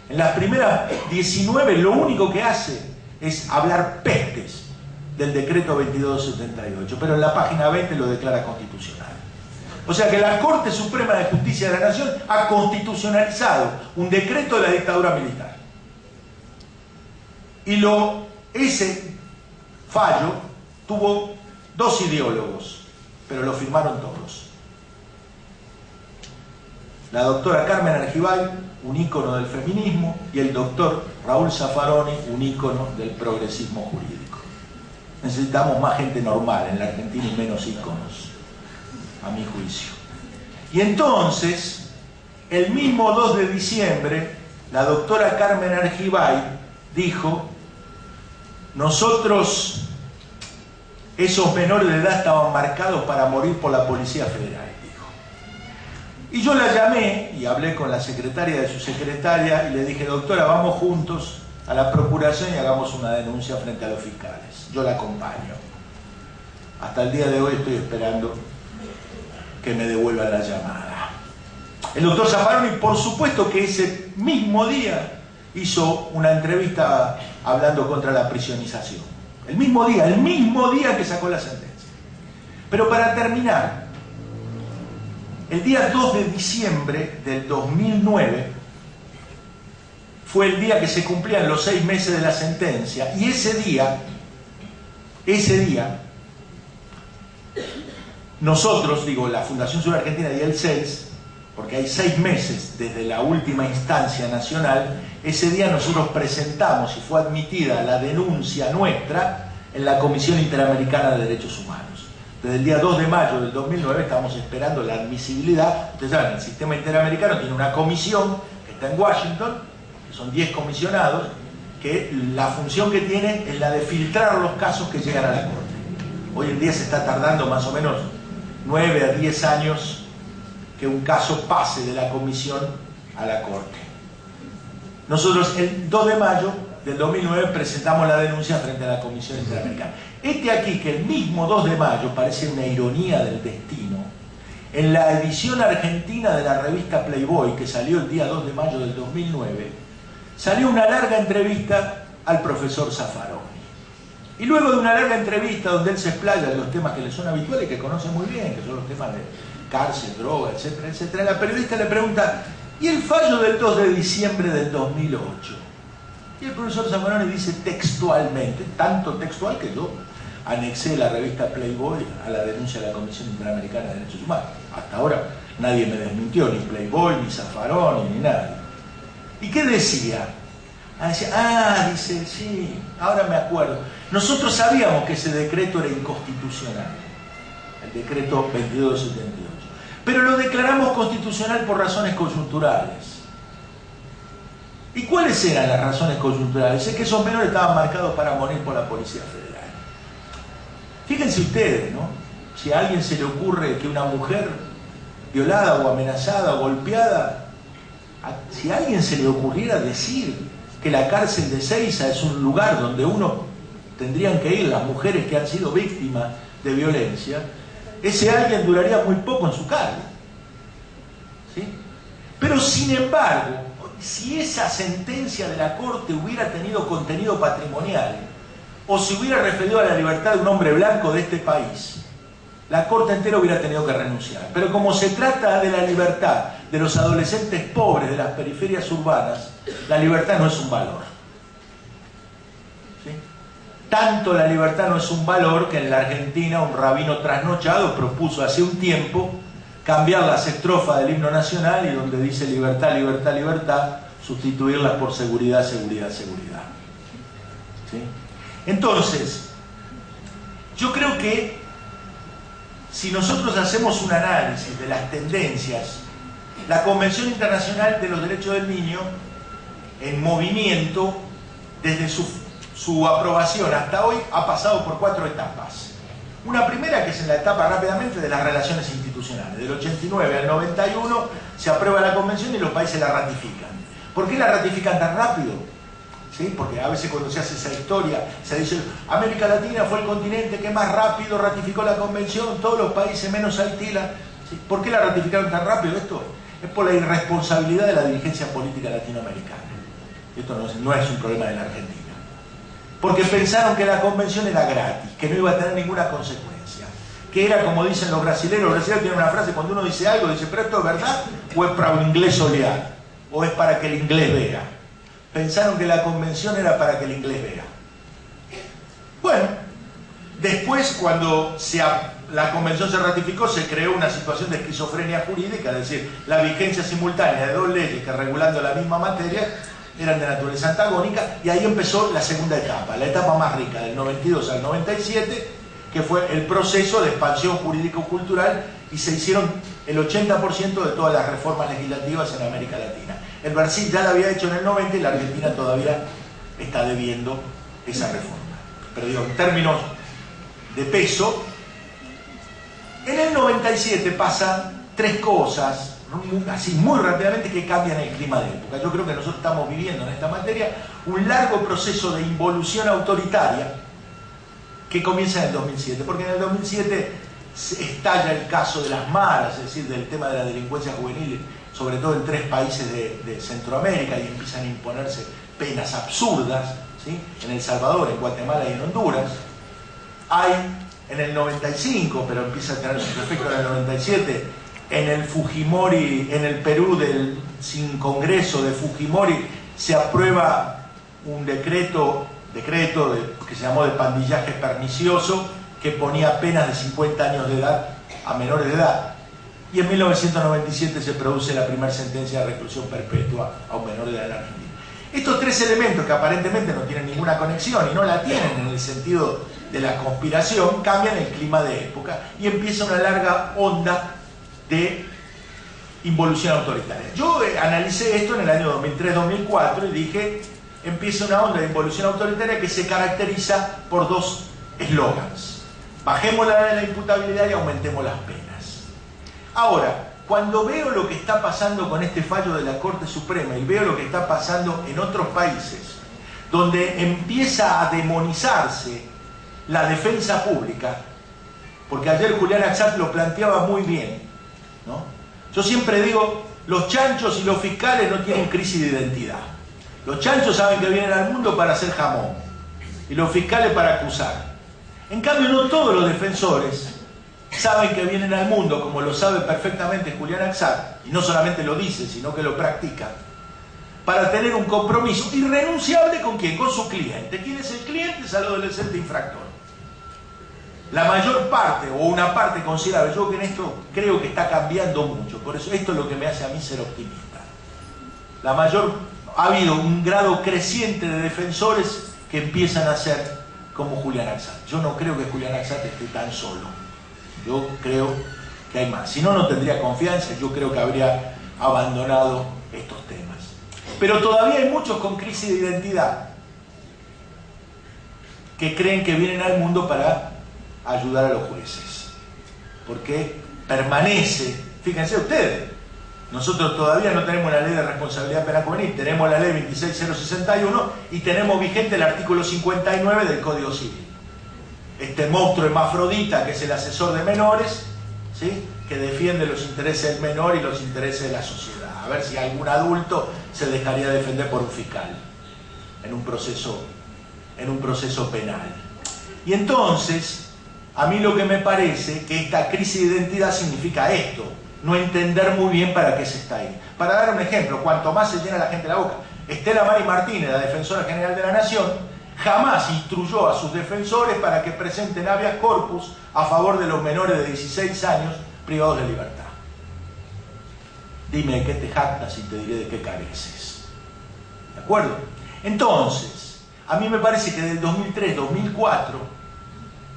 En las primeras 19 lo único que hace es hablar pestes del decreto 2278, pero en la página 20 lo declara constitucional. O sea que la Corte Suprema de Justicia de la Nación ha constitucionalizado un decreto de la dictadura militar. Y ese fallo tuvo dos ideólogos, pero lo firmaron todos. La doctora Carmen Argibay, un ícono del feminismo, y el doctor Raúl Zaffaroni, un ícono del progresismo jurídico. Necesitamos más gente normal en la Argentina y menos íconos, a mi juicio. Y entonces, el mismo 2 de diciembre, la doctora Carmen Argibay dijo: nosotros, esos menores de edad estaban marcados para morir por la Policía Federal, dijo. Y yo la llamé y hablé con la secretaria de su secretaria y le dije: doctora, vamos juntos a la procuración y hagamos una denuncia frente a los fiscales. Yo la acompaño. Hasta el día de hoy estoy esperando que me devuelva la llamada. El doctor Zaffaroni, por supuesto que ese mismo día hizo una entrevista hablando contra la prisionización. El mismo día que sacó la sentencia. Pero para terminar, el día 2 de diciembre del 2009 fue el día que se cumplían los 6 meses de la sentencia, y ese día, nosotros, digo, la Fundación Sur Argentina y el CELS, porque hay 6 meses desde la última instancia nacional, ese día nosotros presentamos y fue admitida la denuncia nuestra en la Comisión Interamericana de Derechos Humanos. Desde el día 2 de mayo del 2009 estamos esperando la admisibilidad. Ustedes saben, el sistema interamericano tiene una comisión que está en Washington, que son 10 comisionados, que la función que tienen es la de filtrar los casos que llegan a la Corte. Hoy en día se está tardando más o menos 9 a 10 años que un caso pase de la comisión a la Corte. Nosotros el 2 de mayo del 2009 presentamos la denuncia frente a la Comisión Interamericana. Aquí que el mismo 2 de mayo, parece una ironía del destino, en la edición argentina de la revista Playboy, que salió el día 2 de mayo del 2009, salió una larga entrevista al profesor Zaffaroni. Y luego de una larga entrevista donde él se explaya en los temas que le son habituales y que conoce muy bien, que son los temas de cárcel, droga, etcétera, etcétera, la periodista le pregunta: ¿y el fallo del 2 de diciembre del 2008? Y el profesor Zaffaroni dice textualmente, tanto textual que yo anexé la revista Playboy a la denuncia de la Comisión Interamericana de Derechos Humanos. Hasta ahora nadie me desmintió, ni Playboy, ni Zaffaroni, ni nadie. ¿Y qué decía? Dice, sí, ahora me acuerdo. Nosotros sabíamos que ese decreto era inconstitucional, el decreto 2278, pero lo declaramos constitucional por razones coyunturales. ¿Y cuáles eran las razones coyunturales? Es que esos menores estaban marcados para morir por la Policía Federal. Fíjense ustedes, ¿no? Si a alguien se le ocurre que una mujer violada o amenazada o golpeada, si a alguien se le ocurriera decir que la cárcel de Ezeiza es un lugar donde tendrían que ir las mujeres que han sido víctimas de violencia, ese alguien duraría muy poco en su cargo. ¿Sí? Pero sin embargo, si esa sentencia de la Corte hubiera tenido contenido patrimonial, o se hubiera referido a la libertad de un hombre blanco de este país, la Corte entera hubiera tenido que renunciar. Pero como se trata de la libertad de los adolescentes pobres de las periferias urbanas, la libertad no es un valor. ¿Sí? Tanto la libertad no es un valor que en la Argentina un rabino trasnochado propuso hace un tiempo cambiar las estrofas del himno nacional, y donde dice libertad, libertad, libertad, sustituirlas por seguridad, seguridad, seguridad. ¿Sí? Entonces, yo creo que si nosotros hacemos un análisis de las tendencias, la Convención Internacional de los Derechos del Niño, en movimiento, desde su aprobación hasta hoy, ha pasado por 4 etapas. Una primera, que es en la etapa rápidamente de las relaciones institucionales. Del 89 al 91 se aprueba la Convención y los países la ratifican. ¿Por qué la ratifican tan rápido? ¿Sí? Porque a veces cuando se hace esa historia, se dice: América Latina fue el continente que más rápido ratificó la Convención, todos los países menos Haití. ¿Sí? ¿Por qué la ratificaron tan rápido esto? Es por la irresponsabilidad de la dirigencia política latinoamericana. esto no es un problema de la Argentina, porque pensaron que la convención era gratis, que no iba a tener ninguna consecuencia, que era como dicen los brasileños tienen una frase, cuando uno dice algo, dice, pero esto es verdad, o es para un inglés olear, o es para que el inglés vea. Pensaron que la convención era para que el inglés vea. Bueno, después cuando la convención se ratificó, se creó una situación de esquizofrenia jurídica, es decir, la vigencia simultánea de dos leyes que regulando la misma materia eran de naturaleza antagónica, y ahí empezó la segunda etapa, la etapa más rica, del 92 al 97, que fue el proceso de expansión jurídico-cultural, y se hicieron el 80% de todas las reformas legislativas en América Latina. El Brasil ya la había hecho en el 90 y la Argentina todavía está debiendo esa reforma. Pero digo, en términos de peso, en el 97 pasan tres cosas, así muy rápidamente, que cambian el clima de época. Yo creo que nosotros estamos viviendo en esta materia un largo proceso de involución autoritaria que comienza en el 2007, porque en el 2007 estalla el caso de las maras, es decir, del tema de la delincuencia juvenil, sobre todo en tres países de Centroamérica, y empiezan a imponerse penas absurdas, ¿sí? En El Salvador, en Guatemala y en Honduras. Hay en el 95, pero empieza a tener sus efectos en el 97, en el Fujimori, en el Perú sin Congreso de Fujimori, se aprueba un decreto que se llamó de pandillaje pernicioso, que ponía penas de 50 años de edad a menores de edad. Y en 1997 se produce la primera sentencia de reclusión perpetua a un menor de edad en Argentina. Estos tres elementos, que aparentemente no tienen ninguna conexión y no la tienen en el sentido de la conspiración, cambian el clima de época y empieza una larga onda de involución autoritaria. Yo analicé esto en el año 2003-2004 y dije, empieza una onda de involución autoritaria que se caracteriza por dos eslogans: bajemos la edad de la imputabilidad y aumentemos las penas. Ahora, cuando veo lo que está pasando con este fallo de la Corte Suprema y veo lo que está pasando en otros países, donde empieza a demonizarse la defensa pública, porque ayer Julián Axat lo planteaba muy bien, ¿no? Yo siempre digo, los chanchos y los fiscales no tienen crisis de identidad. Los chanchos saben que vienen al mundo para hacer jamón y los fiscales para acusar. En cambio, no todos los defensores saben que vienen al mundo, como lo sabe perfectamente Julián Axat, y no solamente lo dice, sino que lo practica, para tener un compromiso irrenunciable ¿con quién? Con su cliente. ¿Quién es el cliente? Es el adolescente infractor. La mayor parte, o una parte considerable, yo que en esto creo que está cambiando mucho, por eso esto es lo que me hace a mí ser optimista. Ha habido un grado creciente de defensores que empiezan a ser como Julián Axat. Yo no creo que Julián Axat esté tan solo. Yo creo que hay más. Si no, no tendría confianza. Yo creo que habría abandonado estos temas. Pero todavía hay muchos con crisis de identidad que creen que vienen al mundo para ayudar a los jueces. Porque permanece, fíjense ustedes, nosotros todavía no tenemos la ley de responsabilidad penal juvenil, tenemos la ley 26061 y tenemos vigente el artículo 59 del Código Civil. Este monstruo hermafrodita que es el asesor de menores, ¿sí? Que defiende los intereses del menor y los intereses de la sociedad. A ver si algún adulto se dejaría defender por un fiscal en un proceso penal. Y entonces, a mí lo que me parece que esta crisis de identidad significa esto: no entender muy bien para qué se está ahí. Para dar un ejemplo, cuanto más se llena la gente la boca, Estela Mari Martínez, la defensora general de la Nación, jamás instruyó a sus defensores para que presenten habeas corpus a favor de los menores de 16 años privados de libertad. Dime de qué te jactas y te diré de qué careces. ¿De acuerdo? Entonces, a mí me parece que del 2003-2004,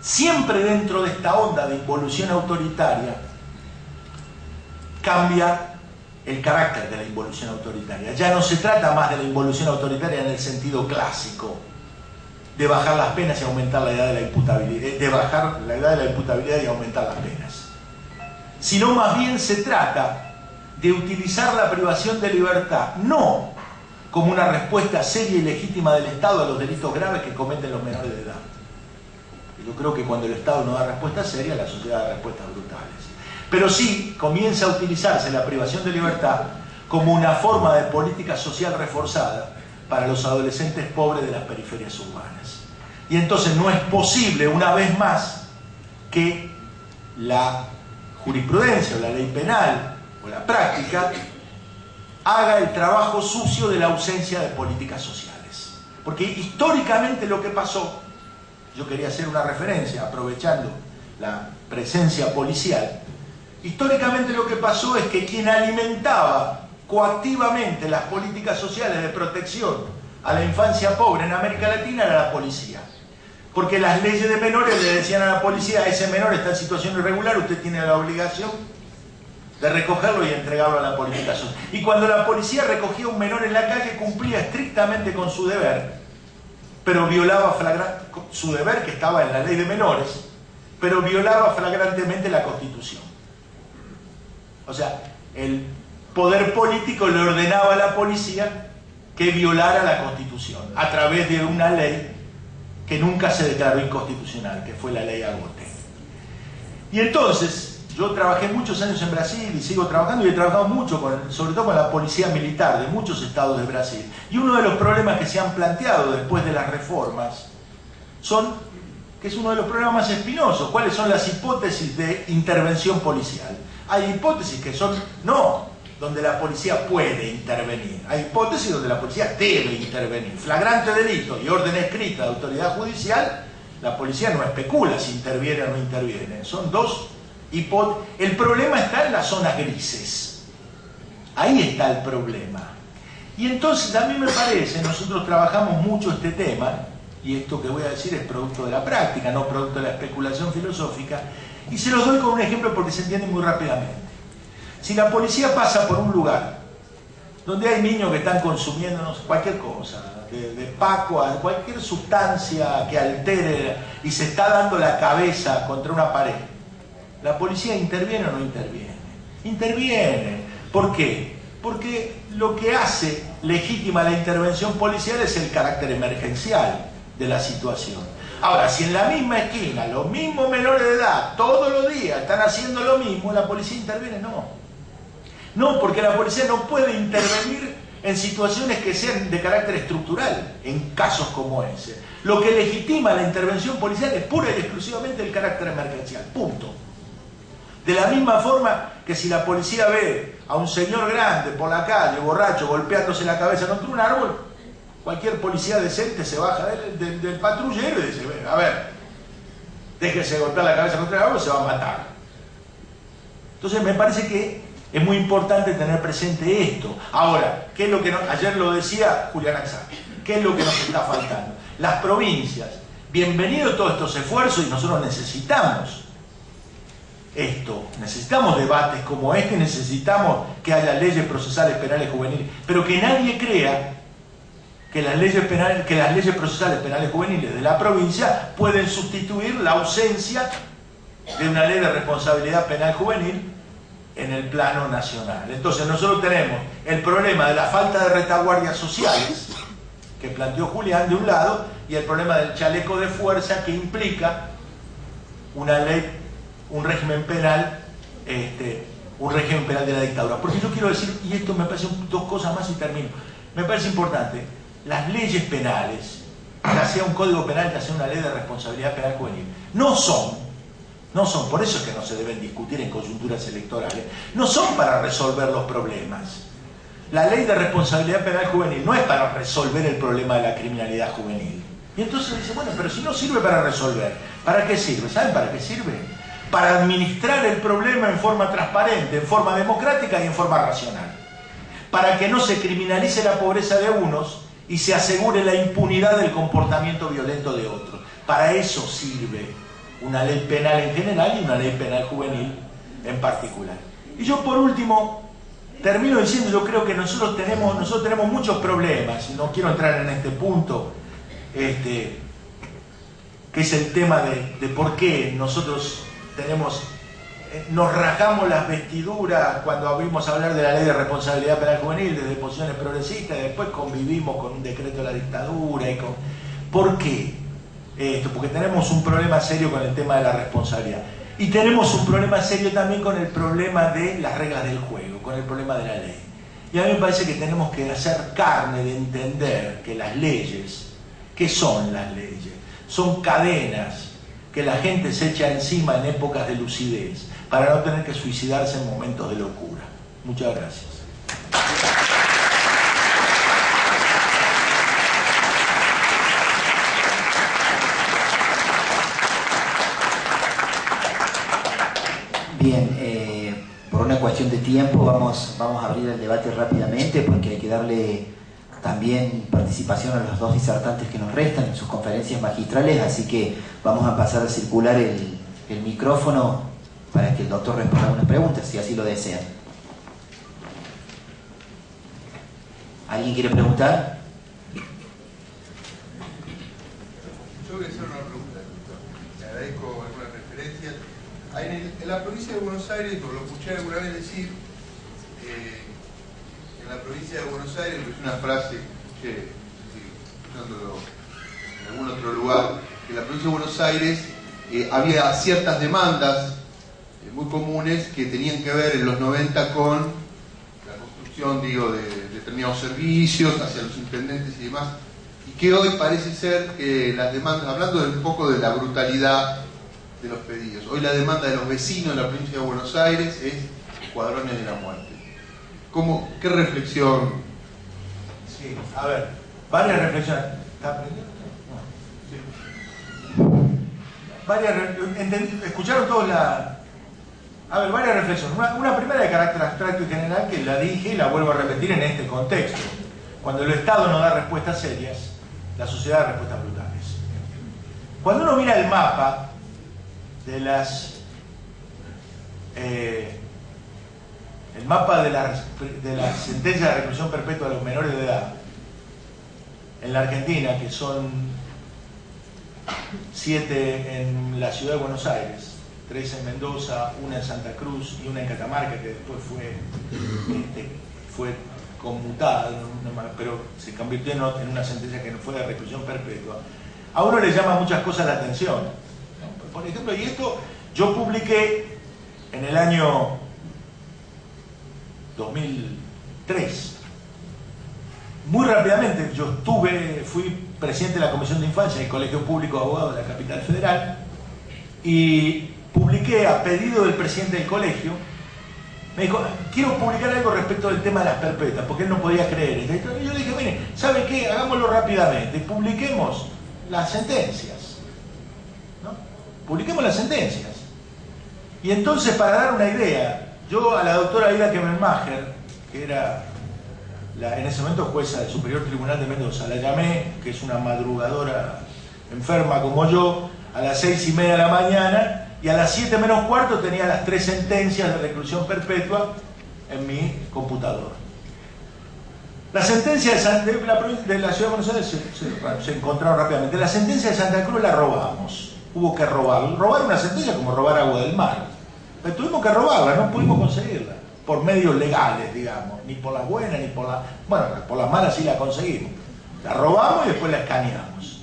siempre dentro de esta onda de involución autoritaria, cambia el carácter de la involución autoritaria. Ya no se trata más de la involución autoritaria en el sentido clásico, de bajar las penas y aumentar la edad de la imputabilidad, de bajar la edad de la imputabilidad y aumentar las penas. Sino más bien se trata de utilizar la privación de libertad, no como una respuesta seria y legítima del Estado a los delitos graves que cometen los menores de edad. Yo creo que cuando el Estado no da respuesta seria, la sociedad da respuestas brutales. Pero sí comienza a utilizarse la privación de libertad como una forma de política social reforzada para los adolescentes pobres de las periferias urbanas. Y entonces no es posible, una vez más, que la jurisprudencia o la ley penal o la práctica haga el trabajo sucio de la ausencia de políticas sociales. Porque históricamente lo que pasó, yo quería hacer una referencia aprovechando la presencia policial, históricamente lo que pasó es que quien alimentaba coactivamente las políticas sociales de protección a la infancia pobre en América Latina era la policía. Porque las leyes de menores le decían a la policía: ese menor está en situación irregular, usted tiene la obligación de recogerlo y entregarlo a la política social. Y cuando la policía recogía a un menor en la calle, cumplía estrictamente con su deber, pero violaba su deber, que estaba en la ley de menores, pero violaba flagrantemente la Constitución. O sea, el poder político le ordenaba a la policía que violara la Constitución a través de una ley que nunca se declaró inconstitucional, que fue la ley Agote. Y entonces, yo trabajé muchos años en Brasil y sigo trabajando, y he trabajado mucho, sobre todo con la policía militar de muchos estados de Brasil. Y uno de los problemas que se han planteado después de las reformas que es uno de los problemas más espinosos: ¿cuáles son las hipótesis de intervención policial? Hay hipótesis que son donde la policía puede intervenir. Hay hipótesis donde la policía debe intervenir. Flagrante delito y orden escrita de autoridad judicial, la policía no especula si interviene o no interviene. Son dos hipótesis. El problema está en las zonas grises. Ahí está el problema. Y entonces a mí me parece, nosotros trabajamos mucho este tema, y esto que voy a decir es producto de la práctica, no producto de la especulación filosófica, y se los doy con un ejemplo porque se entiende muy rápidamente. Si la policía pasa por un lugar donde hay niños que están consumiendo cualquier cosa, de paco a cualquier sustancia que altere, y se está dando la cabeza contra una pared, ¿la policía interviene o no interviene? Interviene. ¿Por qué? Porque lo que hace legítima la intervención policial es el carácter emergencial de la situación. Ahora, si en la misma esquina los mismos menores de edad todos los días están haciendo lo mismo, ¿la policía interviene? No, porque la policía no puede intervenir en situaciones que sean de carácter estructural, en casos como ese. Lo que legitima la intervención policial es pura y exclusivamente el carácter emergencial, punto. De la misma forma que si la policía ve a un señor grande por la calle, borracho, golpeándose la cabeza contra un árbol, cualquier policía decente se baja del patrullero y dice: a ver, déjese golpear la cabeza contra el árbol, se va a matar. Entonces me parece que es muy importante tener presente esto. Ahora, ¿qué es lo que ayer lo decía Julián Axar? ¿Qué es lo que nos está faltando? Las provincias. Bienvenidos todos estos esfuerzos, y nosotros necesitamos esto. Necesitamos debates como este, necesitamos que haya leyes procesales penales juveniles, pero que nadie crea que las leyes procesales penales juveniles de la provincia pueden sustituir la ausencia de una ley de responsabilidad penal juvenil en el plano nacional. Entonces nosotros tenemos el problema de la falta de retaguardias sociales que planteó Julián de un lado, y el problema del chaleco de fuerza que implica una ley, un régimen penal de la dictadura. Porque yo quiero decir, y esto me parece dos cosas más y termino, me parece importante: las leyes penales, ya sea un código penal, ya sea una ley de responsabilidad penal juvenil, no son, por eso es que no se deben discutir en coyunturas electorales, no son para resolver los problemas. La ley de responsabilidad penal juvenil no es para resolver el problema de la criminalidad juvenil. Y entonces dice: bueno, pero si no sirve para resolver, ¿para qué sirve? ¿Saben para qué sirve? Para administrar el problema en forma transparente, en forma democrática y en forma racional. Para que no se criminalice la pobreza de unos y se asegure la impunidad del comportamiento violento de otros. Para eso sirve una ley penal en general y una ley penal juvenil en particular. Y yo, por último, termino diciendo: yo creo que nosotros tenemos muchos problemas, y no quiero entrar en este punto, que es el tema de por qué nosotros nos rajamos las vestiduras cuando abrimos a hablar de la ley de responsabilidad penal juvenil desde posiciones progresistas, y después convivimos con un decreto de la dictadura. ¿Por qué? Porque tenemos un problema serio con el tema de la responsabilidad. Y tenemos un problema serio también con el problema de las reglas del juego, con el problema de la ley. Y a mí me parece que tenemos que hacer carne de entender que las leyes, ¿qué son las leyes? Son cadenas que la gente se echa encima en épocas de lucidez, para no tener que suicidarse en momentos de locura. Muchas gracias. Bien, por una cuestión de tiempo vamos a abrir el debate rápidamente, porque hay que darle también participación a los dos disertantes que nos restan en sus conferencias magistrales, así que vamos a pasar a circular el micrófono para que el doctor responda algunas preguntas, si así lo desean. ¿Alguien quiere preguntar? Yo voy a hacer una pregunta, doctor. Le agradezco algunas referencias. En la provincia de Buenos Aires, lo escuché alguna vez decir, en la provincia de Buenos Aires, es una frase que escuchándolo en algún otro lugar, que en la provincia de Buenos Aires había ciertas demandas muy comunes que tenían que ver en los 90 con la construcción, digo, de determinados servicios hacia los intendentes y demás, y que hoy parece ser que las demandas, hablando un poco de la brutalidad de los pedidos, hoy la demanda de los vecinos de la provincia de Buenos Aires es Escuadrones de la Muerte. ¿Qué reflexión? Sí, a ver, varias reflexiones. ¿Está aprendiendo? Sí. ¿Escucharon todos la...? A ver, varias reflexiones. Una primera de carácter abstracto y general, que la dije y la vuelvo a repetir en este contexto. Cuando el Estado no da respuestas serias, la sociedad da respuestas brutales. Cuando uno mira el mapa de las... el mapa de las sentencias de reclusión perpetua de los menores de edad en la Argentina, que son 7 en la ciudad de Buenos Aires, 3 en Mendoza, 1 en Santa Cruz y 1 en Catamarca, que después fue conmutada, pero se convirtió en una sentencia que no fue de reclusión perpetua. A uno le llama muchas cosas la atención, ¿no? Por ejemplo, y esto yo publiqué en el año 2003. Muy rápidamente, fui presidente de la Comisión de Infancia del Colegio Público de Abogados de la Capital Federal, y publiqué a pedido del presidente del colegio. Me dijo, quiero publicar algo respecto del tema de las perpetuas, porque él no podía creer. Y yo dije, mire, ¿sabe qué? Hagámoslo rápidamente, publiquemos las sentencias, ¿no? Publiquemos las sentencias. Y entonces, para dar una idea, yo a la doctora Ida Kemmermacher, que era en ese momento jueza del Superior Tribunal de Mendoza, la llamé, que es una madrugadora enferma como yo, a las 6:30 de la mañana, y a las 7 menos cuarto tenía las 3 sentencias de reclusión perpetua en mi computador. La sentencia de la ciudad de Buenos Aires se encontraron rápidamente. La sentencia de Santa Cruz la robamos. Hubo que robar. Robar una sentencia como robar agua del mar. Pero tuvimos que robarla, no pudimos conseguirla. Por medios legales, digamos. Ni por las buenas, ni por las... Bueno, por las malas sí la conseguimos. La robamos y después la escaneamos.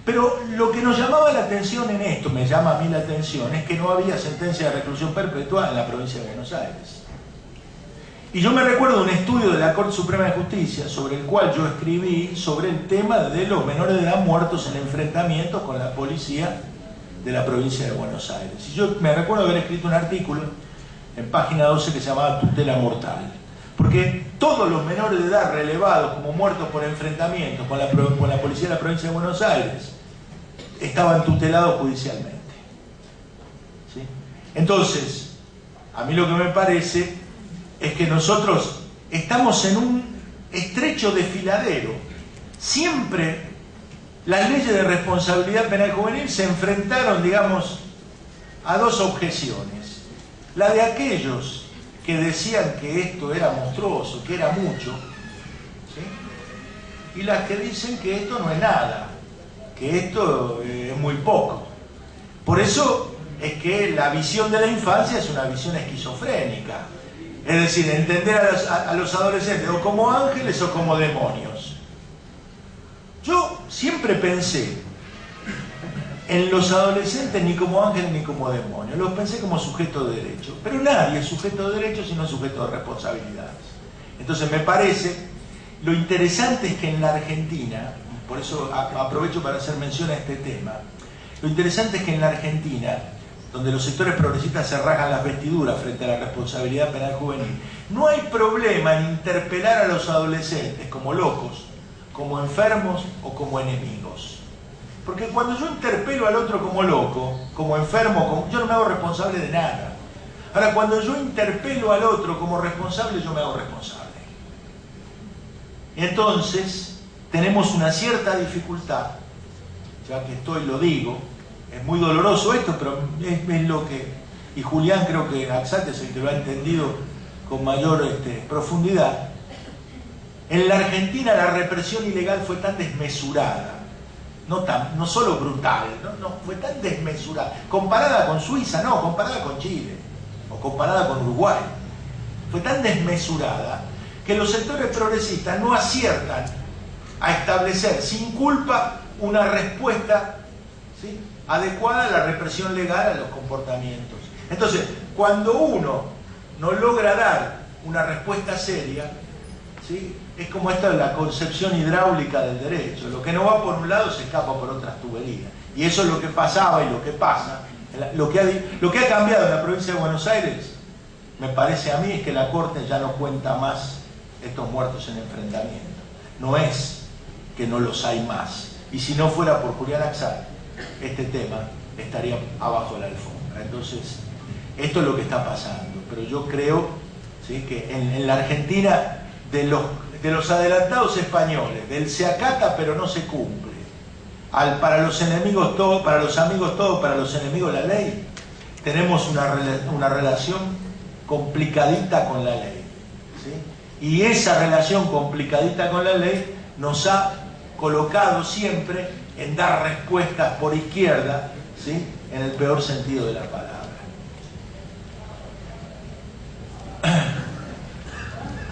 Pero lo que nos llamaba la atención en esto, me llama a mí la atención, es que no había sentencia de reclusión perpetua en la provincia de Buenos Aires. Y yo me recuerdo un estudio de la Corte Suprema de Justicia, sobre el cual yo escribí sobre el tema de los menores de edad muertos en enfrentamientos con la policía de la provincia de Buenos Aires. Y yo me recuerdo haber escrito un artículo en página 12 que se llamaba Tutela Mortal. Porque todos los menores de edad relevados como muertos por enfrentamientos con la policía de la provincia de Buenos Aires estaban tutelados judicialmente. ¿Sí? Entonces, a mí lo que me parece es que nosotros estamos en un estrecho desfiladero. Siempre las leyes de responsabilidad penal juvenil se enfrentaron, digamos, a dos objeciones. La de aquellos que decían que esto era monstruoso, que era mucho, ¿sí? Y las que dicen que esto no es nada, que esto es muy poco. Por eso es que la visión de la infancia es una visión esquizofrénica. Es decir, entender a los adolescentes o como ángeles o como demonios. Yo siempre pensé en los adolescentes ni como ángeles ni como demonios. Los pensé como sujetos de derecho. Pero nadie es sujeto de derecho sino sujeto de responsabilidades. Entonces me parece, lo interesante es que en la Argentina, por eso aprovecho para hacer mención a este tema, lo interesante es que en la Argentina, donde los sectores progresistas se rasgan las vestiduras frente a la responsabilidad penal juvenil, no hay problema en interpelar a los adolescentes como locos, como enfermos o como enemigos. Porque cuando yo interpelo al otro como loco, como enfermo, yo no me hago responsable de nada. Ahora, cuando yo interpelo al otro como responsable, yo me hago responsable. Entonces, tenemos una cierta dificultad, ya que lo digo, es muy doloroso esto, pero es lo que, y Julián creo que Axat es el que lo ha entendido con mayor profundidad. En la Argentina la represión ilegal fue tan desmesurada, no solo brutal, fue tan desmesurada, comparada con Suiza, no, comparada con Chile, o comparada con Uruguay, fue tan desmesurada que los sectores progresistas no aciertan a establecer sin culpa una respuesta, ¿sí?, adecuada a la represión legal a los comportamientos. Entonces, cuando uno no logra dar una respuesta seria, ¿sí?, es como esta de la concepción hidráulica del derecho. Lo que no va por un lado se escapa por otras tuberías. Y eso es lo que pasaba y lo que pasa. Lo que ha cambiado en la provincia de Buenos Aires, me parece a mí, es que la Corte ya no cuenta más estos muertos en enfrentamiento. No es que no los hay más. Y si no fuera por Julián Axat, este tema estaría abajo de la alfombra. Entonces, esto es lo que está pasando. Pero yo creo, ¿sí?, que en la Argentina, de los adelantados españoles, del se acata pero no se cumple, para los enemigos todo, para los amigos todo, para los enemigos la ley, tenemos una relación complicadita con la ley, ¿sí? Y esa relación complicadita con la ley nos ha colocado siempre en dar respuestas por izquierda, ¿sí?, en el peor sentido de la palabra.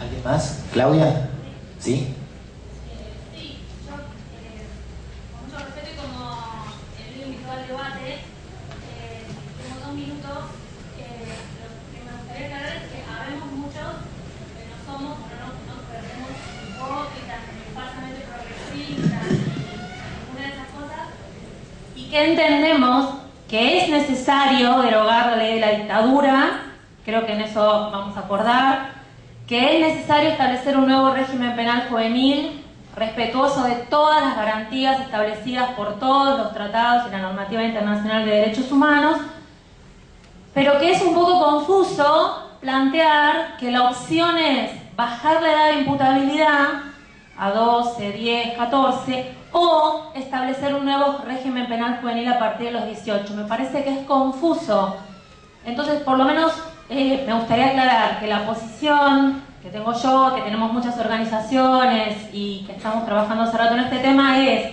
¿Alguien más? ¿Claudia? ¿Sí? Sí, yo con mucho respeto y como el invitó al debate, tengo 2 minutos. Lo que me gustaría aclarar es que habemos muchos que no somos, no perdemos hipócritas, ni falsamente progresistas, ni ninguna de esas cosas, y que entendemos que es necesario derogar la ley de la dictadura. Creo que en eso vamos a acordar, que es necesario establecer un nuevo régimen penal juvenil respetuoso de todas las garantías establecidas por todos los tratados y la normativa internacional de derechos humanos, pero que es un poco confuso plantear que la opción es bajar la edad de imputabilidad a 12, 10, 14 o establecer un nuevo régimen penal juvenil a partir de los 18. Me parece que es confuso. Entonces, por lo menos me gustaría aclarar que la posición que tengo yo, que tenemos muchas organizaciones y que estamos trabajando hace rato en este tema, es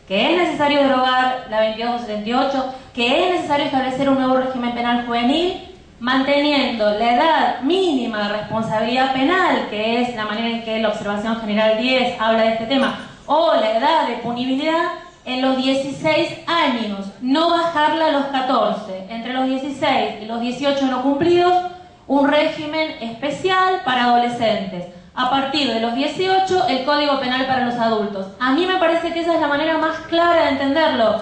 que es necesario derogar la 2278, que es necesario establecer un nuevo régimen penal juvenil, manteniendo la edad mínima de responsabilidad penal, que es la manera en que la observación general 10 habla de este tema, o la edad de punibilidad en los 16 años, no bajarla a los 14, entre los 16 y los 18 no cumplidos, un régimen especial para adolescentes. A partir de los 18, el Código Penal para los adultos. A mí me parece que esa es la manera más clara de entenderlo,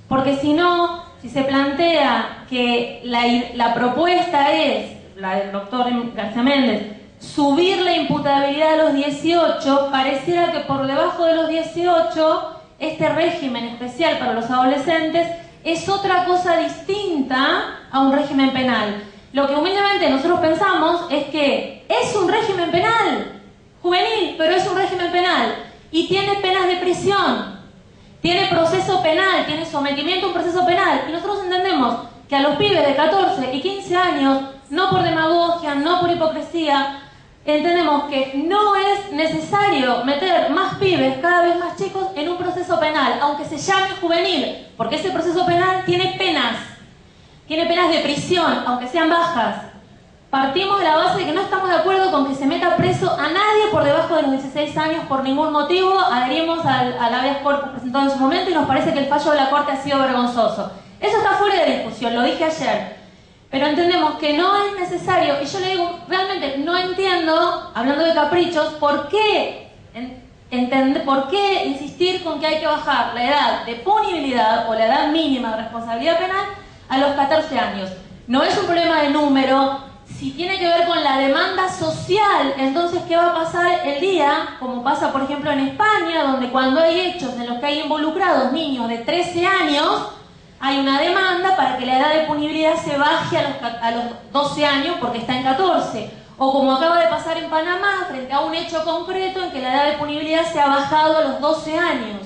porque si no, si se plantea que la propuesta es, la del doctor García Méndez, subir la imputabilidad a los 18, pareciera que por debajo de los 18, este régimen especial para los adolescentes es otra cosa distinta a un régimen penal. Lo que humildemente nosotros pensamos es que es un régimen penal juvenil, pero es un régimen penal y tiene penas de prisión, tiene proceso penal, tiene sometimiento a un proceso penal, y nosotros entendemos que a los pibes de 14 y 15 años, no por demagogia, no por hipocresía, entendemos que no es necesario meter más pibes, cada vez más chicos, en un proceso penal, aunque se llame juvenil, porque ese proceso penal tiene penas de prisión, aunque sean bajas. Partimos de la base de que no estamos de acuerdo con que se meta preso a nadie por debajo de los 16 años por ningún motivo. Adherimos al habeas corpus presentado en su momento y nos parece que el fallo de la Corte ha sido vergonzoso. Eso está fuera de discusión, lo dije ayer. Pero entendemos que no es necesario, y yo le digo, realmente no entiendo, hablando de caprichos, ¿por qué insistir con que hay que bajar la edad de punibilidad o la edad mínima de responsabilidad penal a los 14 años? No es un problema de número. Si tiene que ver con la demanda social, entonces ¿qué va a pasar el día? Como pasa por ejemplo en España, donde cuando hay hechos en los que hay involucrados niños de 13 años, hay una demanda para que la edad de punibilidad se baje a los 12 años porque está en 14. O como acaba de pasar en Panamá, frente a un hecho concreto en que la edad de punibilidad se ha bajado a los 12 años.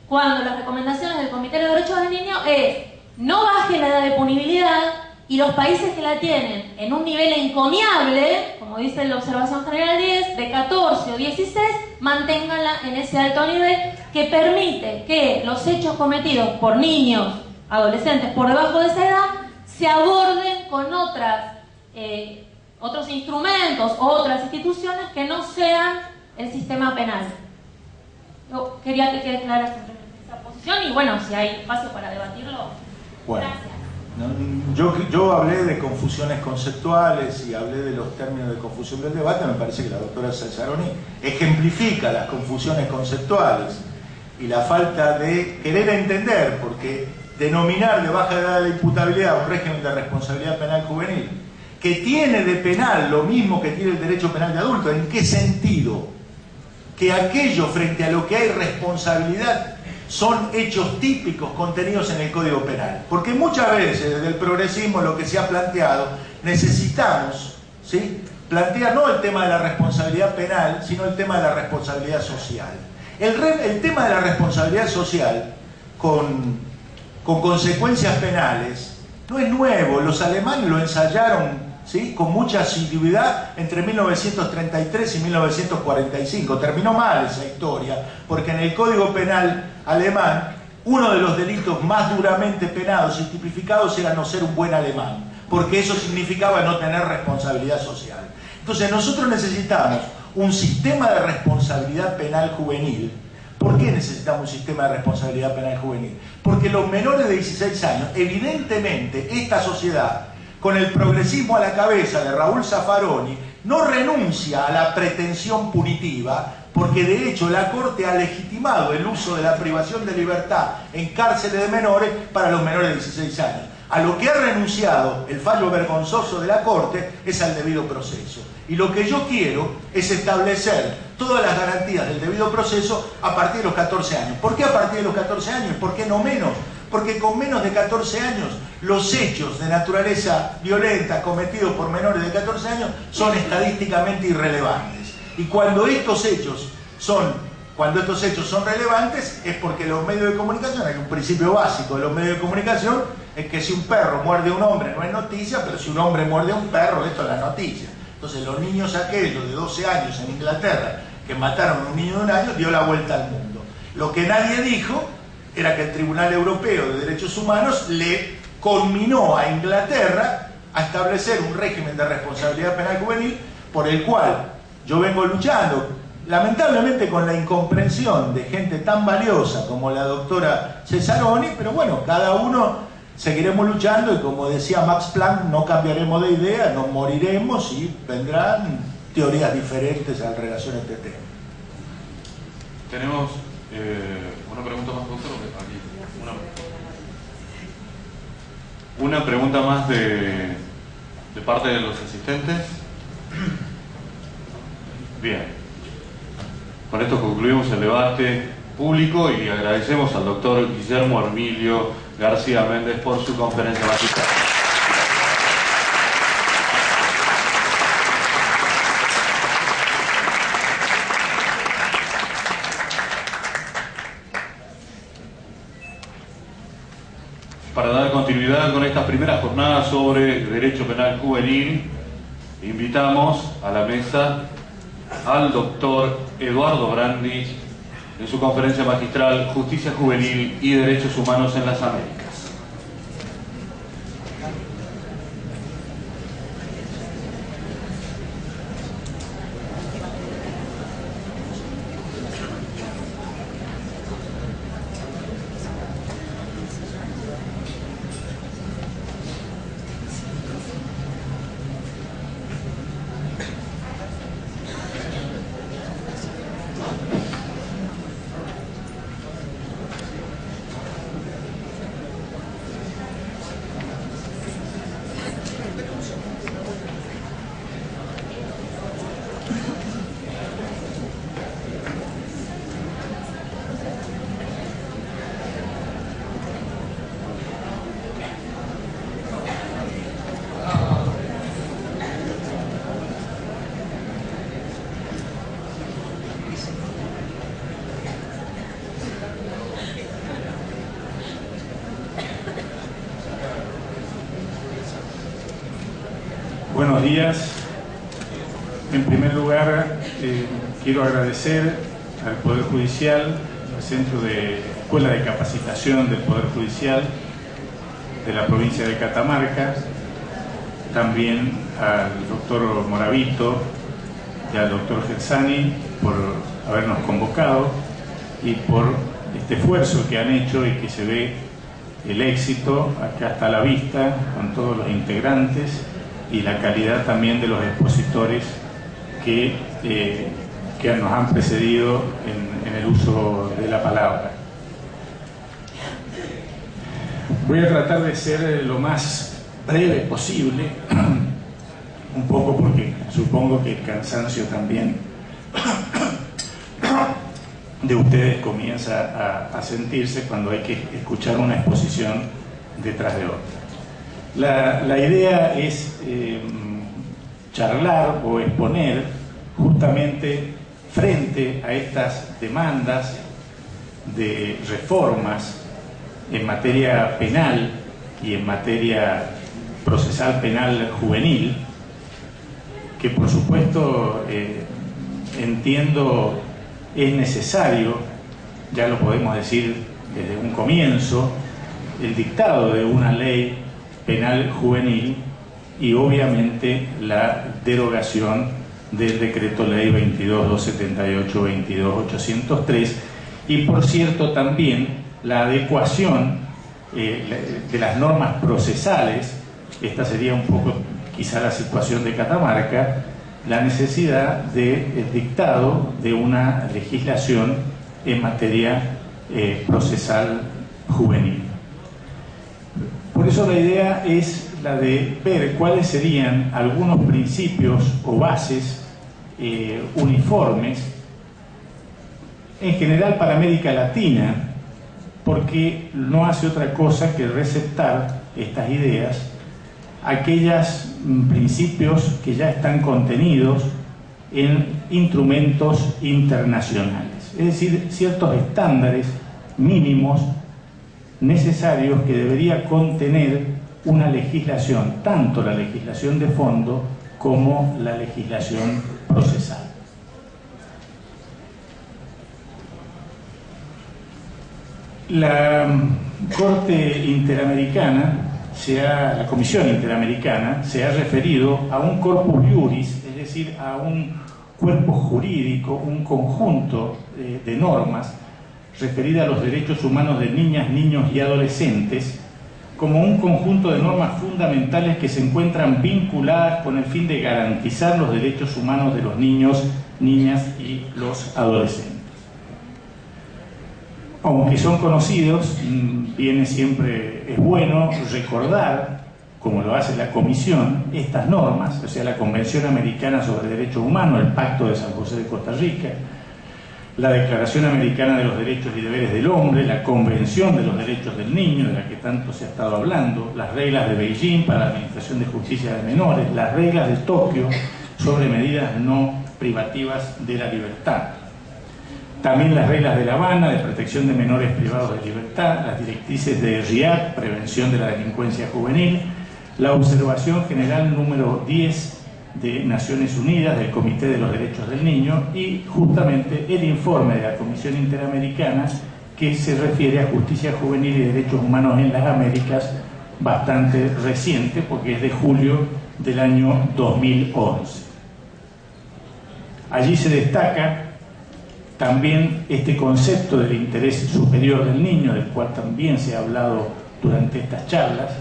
Cuando las recomendaciones del Comité de Derechos del Niño es no baje la edad de punibilidad, y los países que la tienen en un nivel encomiable, como dice la observación general 10, de 14 o 16, manténganla en ese alto nivel que permite que los hechos cometidos por niños, adolescentes por debajo de esa edad, se aborden con otros instrumentos o otras instituciones que no sean el sistema penal. Yo quería que quede clara esa posición y bueno, si hay espacio para debatirlo, bueno. Gracias. Yo hablé de confusiones conceptuales y hablé de los términos de confusión del debate. Me parece que la doctora Cesaroni ejemplifica las confusiones conceptuales y la falta de querer entender, porque denominar de baja edad de imputabilidad un régimen de responsabilidad penal juvenil que tiene de penal lo mismo que tiene el derecho penal de adulto, ¿en qué sentido? Que aquello frente a lo que hay responsabilidad son hechos típicos contenidos en el Código Penal. Porque muchas veces desde el progresismo lo que se ha planteado, necesitamos, ¿sí?, plantear no el tema de la responsabilidad penal, sino el tema de la responsabilidad social. El tema de la responsabilidad social con consecuencias penales no es nuevo. Los alemanes lo ensayaron, ¿sí?, con mucha asiduidad entre 1933 y 1945. Terminó mal esa historia, porque en el Código Penal alemán, uno de los delitos más duramente penados y tipificados era no ser un buen alemán, porque eso significaba no tener responsabilidad social. Entonces nosotros necesitamos un sistema de responsabilidad penal juvenil. ¿Por qué necesitamos un sistema de responsabilidad penal juvenil? Porque los menores de 16 años, evidentemente, esta sociedad, con el progresismo a la cabeza de Raúl Zaffaroni, no renuncia a la pretensión punitiva, porque de hecho la Corte ha legitimado el uso de la privación de libertad en cárceles de menores para los menores de 16 años. A lo que ha renunciado el fallo vergonzoso de la Corte es al debido proceso. Y lo que yo quiero es establecer todas las garantías del debido proceso a partir de los 14 años. ¿Por qué a partir de los 14 años? ¿Por qué no menos? Porque con menos de 14 años los hechos de naturaleza violenta cometidos por menores de 14 años son estadísticamente irrelevantes. Y cuando estos hechos son relevantes es porque los medios de comunicación, hay un principio básico de los medios de comunicación, es que si un perro muerde a un hombre no es noticia, pero si un hombre muerde a un perro, esto es la noticia. Entonces los niños aquellos de 12 años en Inglaterra que mataron a un niño de 1 año dio la vuelta al mundo. Lo que nadie dijo era que el Tribunal Europeo de Derechos Humanos le conminó a Inglaterra a establecer un régimen de responsabilidad penal juvenil por el cual yo vengo luchando, lamentablemente con la incomprensión de gente tan valiosa como la doctora Cesaroni, pero bueno, cada uno seguiremos luchando y como decía Max Planck, no cambiaremos de idea, nos moriremos y vendrán teorías diferentes en relación a este tema. Tenemos una pregunta más, doctor, aquí. Una pregunta más de parte de los asistentes. Bien. Con esto concluimos el debate público y agradecemos al doctor Guillermo Hermilio García Méndez por su conferencia magistral. Para dar continuidad con estas primeras jornadas sobre Derecho Penal Juvenil, invitamos a la mesa al doctor Eduardo Brandi en su conferencia magistral Justicia Juvenil y Derechos Humanos en las Américas. días. En primer lugar, quiero agradecer al Poder Judicial, al Centro de Escuela de Capacitación del Poder Judicial de la provincia de Catamarca, también al doctor Moravito y al doctor Gersani por habernos convocado y por este esfuerzo que han hecho y que se ve el éxito acá está a la vista con todos los integrantes y la calidad también de los expositores que nos han precedido en el uso de la palabra. Voy a tratar de ser lo más breve posible, un poco porque supongo que el cansancio también de ustedes comienza a sentirse cuando hay que escuchar una exposición detrás de otra. La idea es charlar o exponer justamente frente a estas demandas de reformas en materia penal y en materia procesal penal juvenil, que por supuesto entiendo es necesario, ya lo podemos decir desde un comienzo, el dictado de una ley penal juvenil y obviamente la derogación del decreto ley 22.278-22.803 y por cierto también la adecuación de las normas procesales. Esta sería un poco quizá la situación de Catamarca, la necesidad del dictado de una legislación en materia procesal juvenil. Por eso la idea es la de ver cuáles serían algunos principios o bases uniformes, en general para América Latina, porque no hace otra cosa que receptar estas ideas, aquellos principios que ya están contenidos en instrumentos internacionales, es decir, ciertos estándares mínimos necesarios que debería contener una legislación, tanto la legislación de fondo como la legislación procesal. La Corte Interamericana, la Comisión Interamericana, se ha referido a un corpus iuris, es decir, a un cuerpo jurídico, un conjunto de normas referida a los derechos humanos de niñas, niños y adolescentes, como un conjunto de normas fundamentales que se encuentran vinculadas con el fin de garantizar los derechos humanos de los niños, niñas y los adolescentes. Aunque son conocidos, es bueno recordar, como lo hace la Comisión, estas normas, o sea, la Convención Americana sobre Derechos Humanos, el Pacto de San José de Costa Rica, la Declaración Americana de los Derechos y Deberes del Hombre, la Convención de los Derechos del Niño, de la que tanto se ha estado hablando, las reglas de Beijing para la Administración de Justicia de Menores, las reglas de Tokio sobre medidas no privativas de la libertad. También las reglas de La Habana de protección de menores privados de libertad, las directrices de RIAD, prevención de la delincuencia juvenil, la observación general número 10 de Naciones Unidas del Comité de los Derechos del Niño y justamente el informe de la Comisión Interamericana que se refiere a justicia juvenil y derechos humanos en las Américas, bastante reciente porque es de julio del año 2011. Allí se destaca también este concepto del interés superior del niño, del cual también se ha hablado durante estas charlas,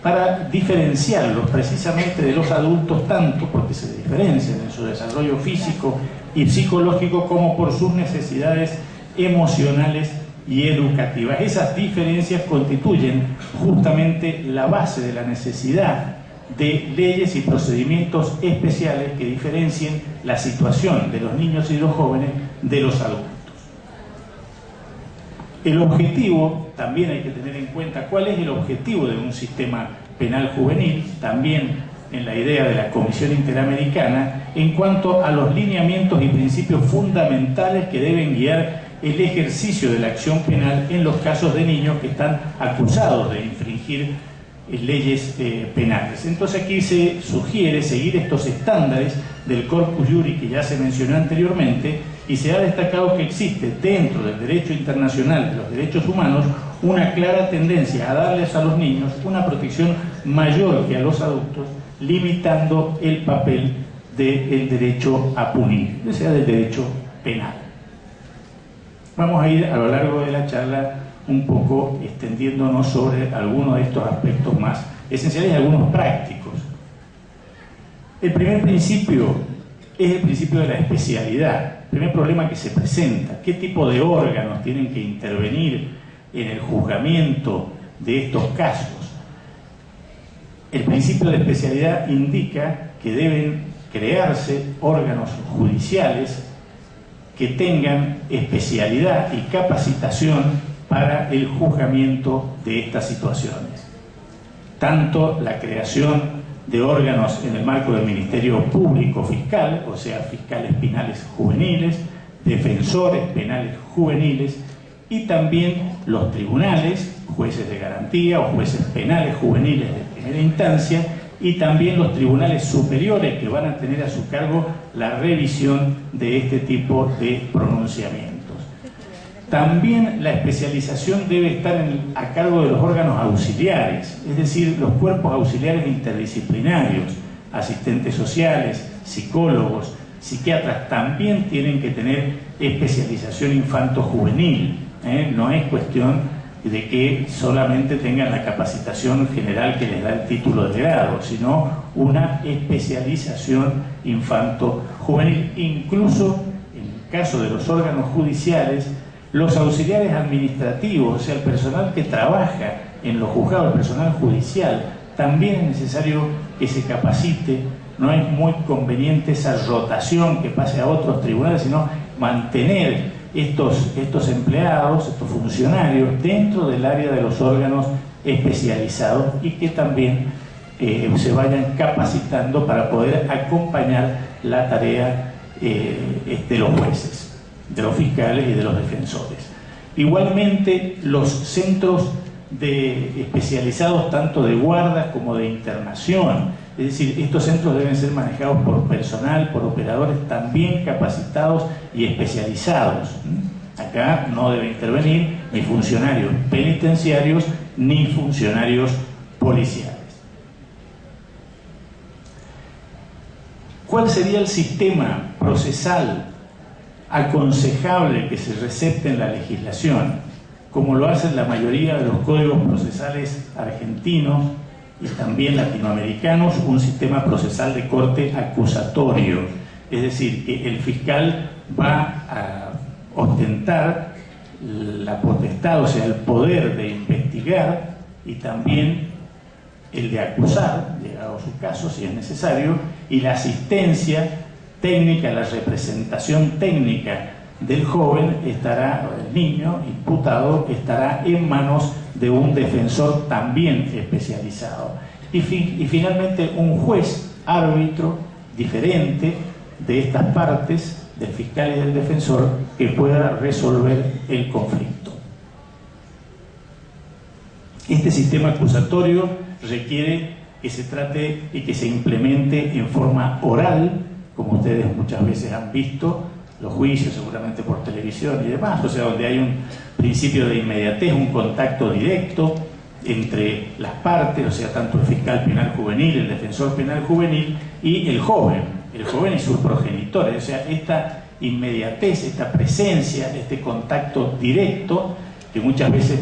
para diferenciarlos precisamente de los adultos, tanto porque se diferencian en su desarrollo físico y psicológico como por sus necesidades emocionales y educativas. Esas diferencias constituyen justamente la base de la necesidad de leyes y procedimientos especiales que diferencien la situación de los niños y los jóvenes de los adultos. El objetivo, también hay que tener en cuenta cuál es el objetivo de un sistema penal juvenil, también en la idea de la Comisión Interamericana, en cuanto a los lineamientos y principios fundamentales que deben guiar el ejercicio de la acción penal en los casos de niños que están acusados de infringir leyes penales. Entonces aquí se sugiere seguir estos estándares del corpus juris que ya se mencionó anteriormente, y se ha destacado que existe dentro del derecho internacional de los derechos humanos una clara tendencia a darles a los niños una protección mayor que a los adultos, limitando el papel del derecho a punir, o sea, del derecho penal. Vamos a ir a lo largo de la charla un poco extendiéndonos sobre algunos de estos aspectos más esenciales y algunos prácticos. El primer principio es el principio de la especialidad. El primer problema que se presenta: ¿qué tipo de órganos tienen que intervenir en el juzgamiento de estos casos? El principio de especialidad indica que deben crearse órganos judiciales que tengan especialidad y capacitación para el juzgamiento de estas situaciones. Tanto la creación de órganos en el marco del Ministerio Público Fiscal, o sea, fiscales penales juveniles, defensores penales juveniles, y también los tribunales, jueces de garantía o jueces penales juveniles de primera instancia, y también los tribunales superiores que van a tener a su cargo la revisión de este tipo de pronunciamientos. También la especialización debe estar a cargo de los órganos auxiliares, es decir, los cuerpos auxiliares interdisciplinarios, asistentes sociales, psicólogos, psiquiatras, también tienen que tener especialización infanto-juvenil. No es cuestión de que solamente tengan la capacitación general que les da el título de grado, sino una especialización infanto-juvenil. Incluso en el caso de los órganos judiciales, los auxiliares administrativos, o sea, el personal que trabaja en los juzgados, el personal judicial, también es necesario que se capacite. No es muy conveniente esa rotación que pase a otros tribunales, sino mantener estos empleados, estos funcionarios dentro del área de los órganos especializados, y que también se vayan capacitando para poder acompañar la tarea de los jueces, de los fiscales y de los defensores. Igualmente, los centros especializados tanto de guardas como de internación, es decir, estos centros deben ser manejados por personal, por operadores también capacitados y especializados. Acá no deben intervenir ni funcionarios penitenciarios ni funcionarios policiales. ¿Cuál sería el sistema procesal aconsejable que se recepte en la legislación, como lo hacen la mayoría de los códigos procesales argentinos y también latinoamericanos? Un sistema procesal de corte acusatorio, es decir, que el fiscal va a ostentar la potestad, o sea, el poder de investigar y también el de acusar, llegado su caso, si es necesario, y la asistencia técnica, la representación técnica del joven estará, el niño imputado, estará en manos de un defensor también especializado. Y finalmente un juez árbitro diferente de estas partes, del fiscal y del defensor, que pueda resolver el conflicto. Este sistema acusatorio requiere que se trate y que se implemente en forma oral, como ustedes muchas veces han visto, los juicios seguramente por televisión y demás, o sea, donde hay un principio de inmediatez, un contacto directo entre las partes, o sea, tanto el fiscal penal juvenil, el defensor penal juvenil y el joven y sus progenitores. O sea, esta inmediatez, esta presencia, este contacto directo, que muchas veces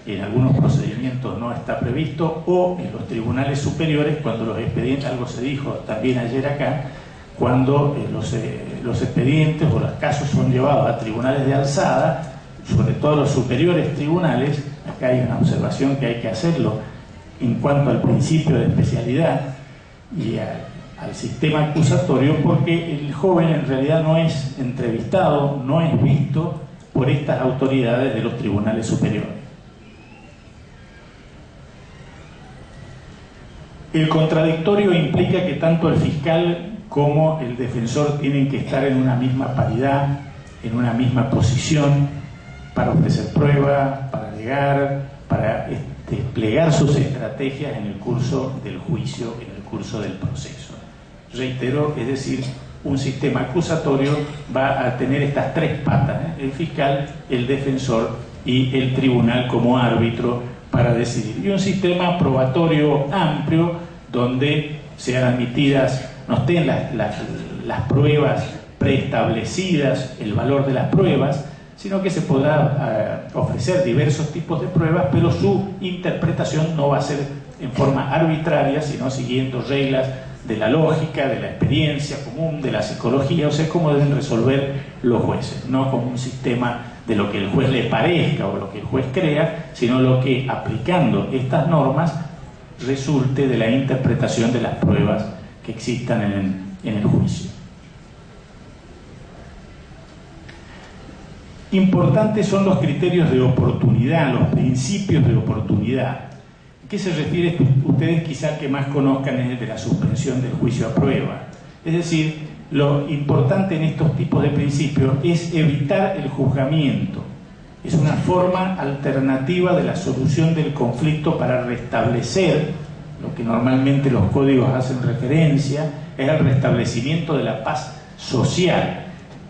en algunos procedimientos no está previsto, o en los tribunales superiores, cuando los expedientes, algo se dijo también ayer acá, cuando los expedientes o los casos son llevados a tribunales de alzada, sobre todo los superiores tribunales. Acá hay una observación que hay que hacerlo en cuanto al principio de especialidad y al sistema acusatorio, porque el joven en realidad no es entrevistado, no es visto por estas autoridades de los tribunales superiores. El contradictorio implica que tanto el fiscal como el defensor tienen que estar en una misma paridad, en una misma posición, para ofrecer prueba, para alegar, para desplegar sus estrategias en el curso del juicio, en el curso del proceso. Reitero, es decir, un sistema acusatorio va a tener estas tres patas, el fiscal, el defensor y el tribunal como árbitro para decidir. Y un sistema probatorio amplio donde sean admitidas, no estén las pruebas preestablecidas, el valor de las pruebas, sino que se podrá ofrecer diversos tipos de pruebas, pero su interpretación no va a ser en forma arbitraria, sino siguiendo reglas de la lógica, de la experiencia común, de la psicología, o sea, cómo deben resolver los jueces, no como un sistema de lo que el juez le parezca o lo que el juez crea, sino lo que, aplicando estas normas, resulte de la interpretación de las pruebas que existan en el juicio. Importantes son los criterios de oportunidad, los principios de oportunidad. ¿A qué se refiere? Ustedes quizá que más conozcan es el de la suspensión del juicio a prueba. Es decir, lo importante en estos tipos de principios es evitar el juzgamiento. Es una forma alternativa de la solución del conflicto para restablecer, lo que normalmente los códigos hacen referencia, es el restablecimiento de la paz social.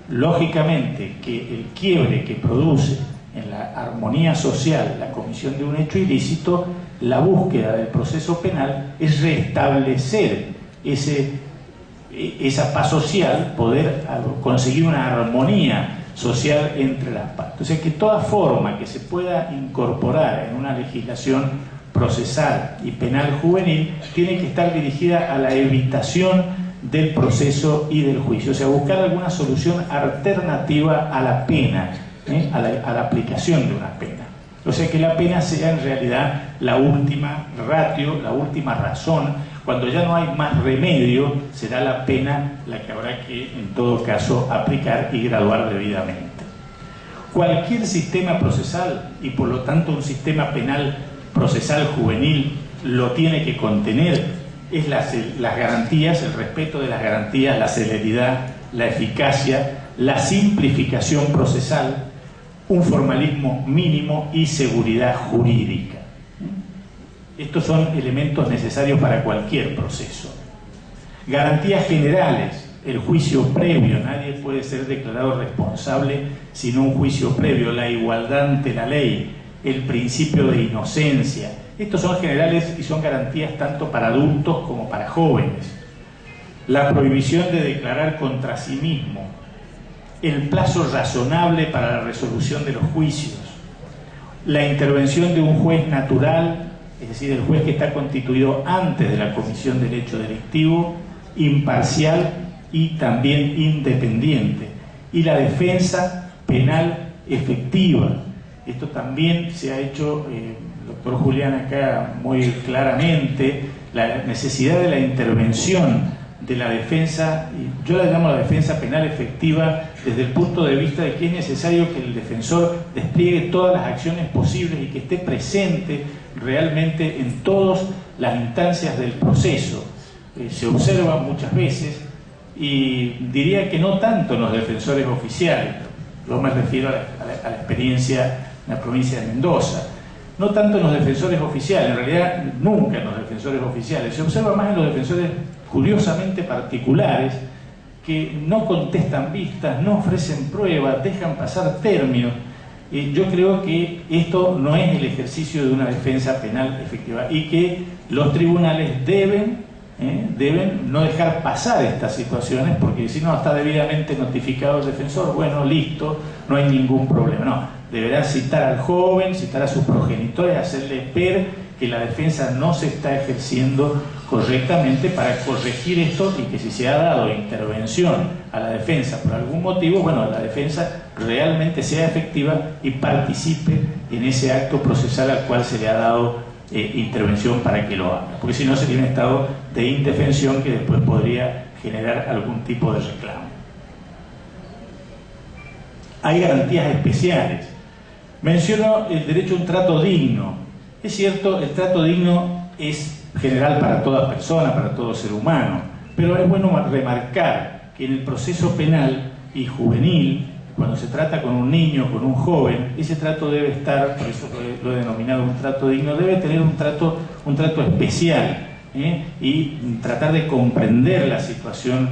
Lógicamente que el quiebre que produce en la armonía social la comisión de un hecho ilícito, la búsqueda del proceso penal es restablecer esa paz social, poder conseguir una armonía social entre las partes. O sea que toda forma que se pueda incorporar en una legislación procesal y penal juvenil tiene que estar dirigida a la evitación del proceso y del juicio, o sea, buscar alguna solución alternativa a la pena, a la aplicación de una pena. O sea, que la pena sea en realidad la última ratio, la última razón. Cuando ya no hay más remedio, será la pena la que habrá que, en todo caso, aplicar y graduar debidamente. Cualquier sistema procesal, y por lo tanto un sistema penal procesal juvenil, lo tiene que contener es las garantías, el respeto de las garantías, la celeridad, la eficacia, la simplificación procesal, un formalismo mínimo y seguridad jurídica. Estos son elementos necesarios para cualquier proceso. Garantías generales, el juicio previo, nadie puede ser declarado responsable sin un juicio previo, la igualdad ante la ley, el principio de inocencia. Estos son generales y son garantías tanto para adultos como para jóvenes. La prohibición de declarar contra sí mismo, el plazo razonable para la resolución de los juicios, la intervención de un juez natural, es decir, el juez que está constituido antes de la comisión del hecho delictivo, imparcial y también independiente, y la defensa penal efectiva. Esto también se ha hecho, doctor Julián acá muy claramente, la necesidad de la intervención de la defensa, y yo la llamo la defensa penal efectiva desde el punto de vista de que es necesario que el defensor despliegue todas las acciones posibles y que esté presente realmente en todas las instancias del proceso. Se observa muchas veces, y diría que no tanto en los defensores oficiales, yo me refiero a la experiencia en la provincia de Mendoza, no tanto en los defensores oficiales, en realidad nunca en los defensores oficiales, se observa más en los defensores curiosamente particulares que no contestan vistas, no ofrecen pruebas, dejan pasar términos. Yo creo que esto no es el ejercicio de una defensa penal efectiva y que los tribunales deben no dejar pasar estas situaciones, porque si no está debidamente notificado el defensor, bueno, listo, no hay ningún problema. No, deberá citar al joven, citar a sus progenitores, hacerle ver que la defensa no se está ejerciendo correctamente para corregir esto, y que si se ha dado intervención a la defensa por algún motivo, bueno, la defensa realmente sea efectiva y participe en ese acto procesal al cual se le ha dado intervención para que lo haga, porque si no sería un estado de indefensión que después podría generar algún tipo de reclamo. Hay garantías especiales. Menciono el derecho a un trato digno. Es cierto, el trato digno es general para toda persona, para todo ser humano, pero es bueno remarcar que en el proceso penal y juvenil, cuando se trata con un niño, con un joven, ese trato debe estar, por eso lo he denominado un trato digno, debe tener un trato especial, y tratar de comprender la situación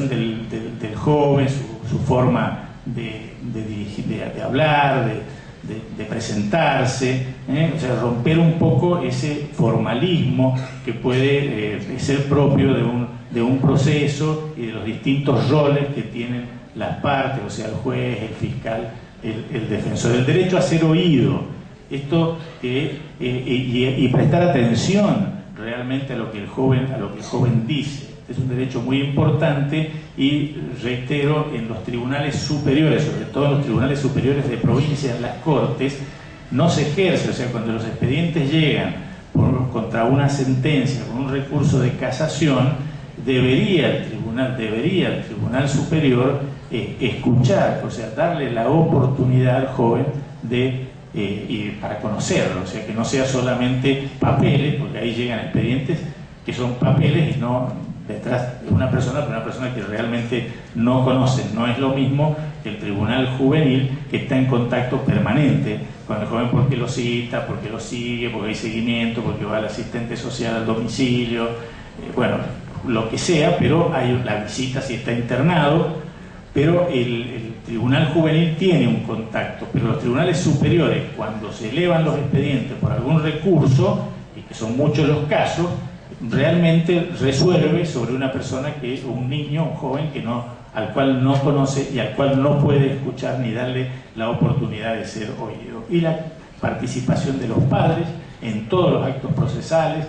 del joven, su forma de hablar, de presentarse, o sea, romper un poco ese formalismo que puede ser propio de un proceso y de los distintos roles que tienen las partes, o sea, el juez, el fiscal, el defensor. El derecho a ser oído, esto y prestar atención realmente a lo que el joven dice. Es un derecho muy importante y, reitero, en los tribunales superiores, sobre todo en los tribunales superiores de provincia, en las cortes, no se ejerce. O sea, cuando los expedientes llegan contra una sentencia, con un recurso de casación, debería el tribunal superior escuchar, o sea, darle la oportunidad al joven para conocerlo, o sea, que no sea solamente papeles, porque ahí llegan expedientes que son papeles y no detrás de una persona que realmente no conoce. No es lo mismo que el tribunal juvenil, que está en contacto permanente con el joven, porque lo cita, porque lo sigue, porque hay seguimiento, porque va al asistente social al domicilio, bueno, lo que sea, pero hay la visita si está internado. Pero el tribunal juvenil tiene un contacto, pero los tribunales superiores, cuando se elevan los expedientes por algún recurso, y que son muchos los casos, realmente resuelve sobre una persona que es un niño, un joven al cual no conoce y al cual no puede escuchar ni darle la oportunidad de ser oído. Y la participación de los padres en todos los actos procesales,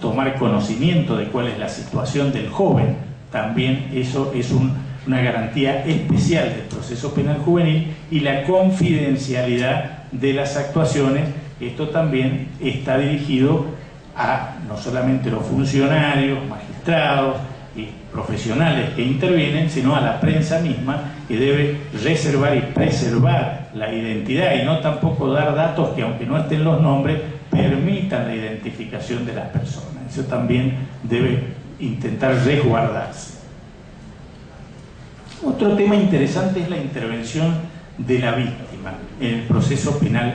tomar conocimiento de cuál es la situación del joven, también eso es una garantía especial del proceso penal juvenil, y la confidencialidad de las actuaciones. Esto también está dirigido a no solamente los funcionarios, magistrados y profesionales que intervienen, sino a la prensa misma, que debe reservar y preservar la identidad, y no tampoco dar datos que, aunque no estén los nombres, permitan la identificación de las personas. Eso también debe intentar resguardarse. Otro tema interesante es la intervención de la víctima en el proceso penal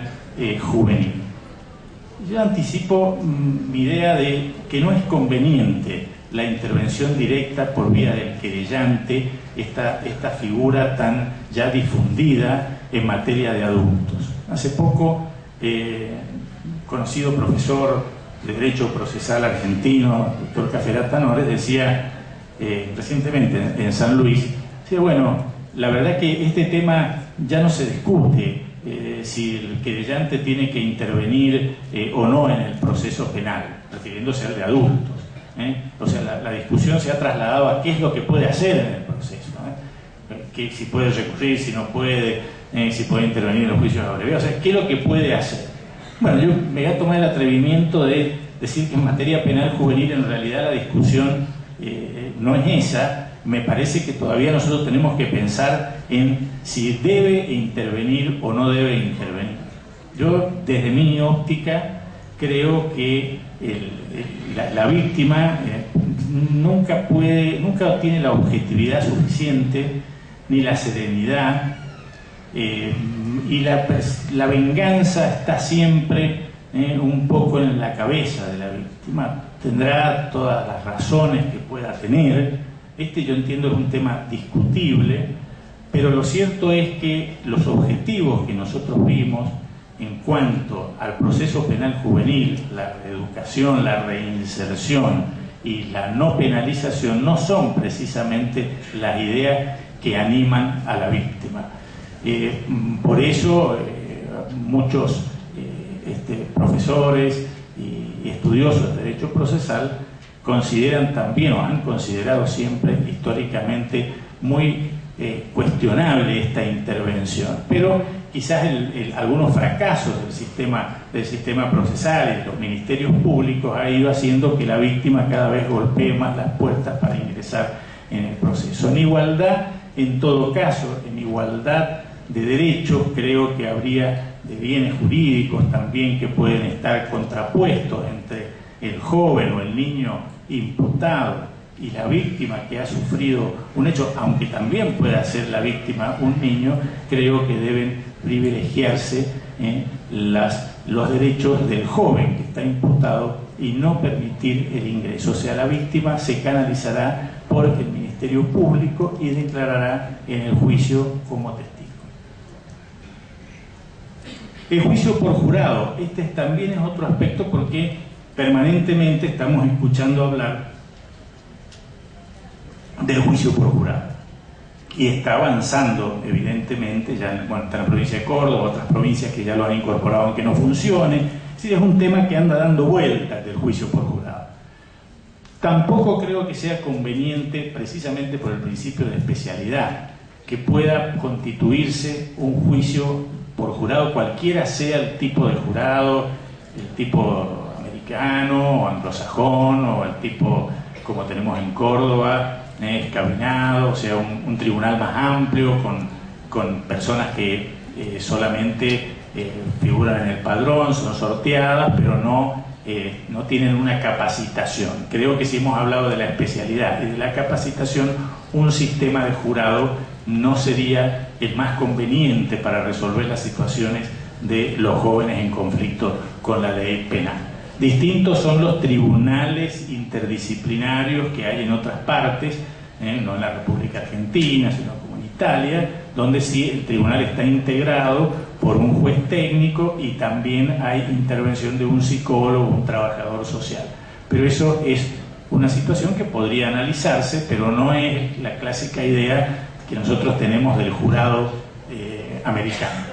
juvenil. Yo anticipo mi idea de que no es conveniente la intervención directa por vía del querellante, esta figura tan ya difundida en materia de adultos. Hace poco, conocido profesor de Derecho Procesal argentino, doctor Caferata Nores, decía recientemente en San Luis, decía, bueno, la verdad que este tema ya no se discute, si el querellante tiene que intervenir o no en el proceso penal, refiriéndose al de adultos. O sea, la discusión se ha trasladado a qué es lo que puede hacer en el proceso, que si puede recurrir, si no puede, si puede intervenir en los juicios abreviados, o sea, qué es lo que puede hacer. Bueno, yo me voy a tomar el atrevimiento de decir que en materia penal juvenil en realidad la discusión no es esa. Me parece que todavía nosotros tenemos que pensar en si debe intervenir o no debe intervenir. Yo, desde mi óptica, creo que la víctima nunca obtiene la objetividad suficiente, ni la serenidad, y la venganza está siempre un poco en la cabeza de la víctima. Tendrá todas las razones que pueda tener. Yo entiendo es un tema discutible, pero lo cierto es que los objetivos que nosotros vimos en cuanto al proceso penal juvenil, la reeducación, la reinserción y la no penalización, no son precisamente las ideas que animan a la víctima. Por eso muchos profesores y estudiosos de derecho procesal consideran también, o han considerado siempre históricamente, muy cuestionable esta intervención. Pero quizás algunos fracasos del sistema procesal y los ministerios públicos ha ido haciendo que la víctima cada vez golpee más las puertas para ingresar en el proceso. En igualdad, en todo caso, en igualdad de derechos, creo que habría de bienes jurídicos también que pueden estar contrapuestos entre el joven o el niño imputado y la víctima que ha sufrido un hecho, aunque también pueda ser la víctima un niño, creo que deben privilegiarse los derechos del joven que está imputado y no permitir el ingreso. O sea, la víctima se canalizará por el Ministerio Público y declarará en el juicio como testigo. El juicio por jurado, también es otro aspecto porque permanentemente estamos escuchando hablar del juicio por jurado. Y está avanzando, evidentemente, ya está en la provincia de Córdoba, otras provincias que ya lo han incorporado aunque no funcione. Es decir, es un tema que anda dando vueltas del juicio por jurado. Tampoco creo que sea conveniente, precisamente por el principio de especialidad, que pueda constituirse un juicio por jurado, cualquiera sea el tipo de jurado, el tipo americano o anglosajón o el tipo como tenemos en Córdoba, escabinado, o sea, un tribunal más amplio con personas que solamente figuran en el padrón, son sorteadas, pero no tienen una capacitación. Creo que si hemos hablado de la especialidad y de la capacitación, un sistema de jurado no sería el más conveniente para resolver las situaciones de los jóvenes en conflicto con la ley penal. Distintos son los tribunales interdisciplinarios que hay en otras partes, no en la República Argentina, sino como en Italia, donde sí el tribunal está integrado por un juez técnico y también hay intervención de un psicólogo, un trabajador social. Pero eso es una situación que podría analizarse, pero no es la clásica idea que nosotros tenemos del jurado americano.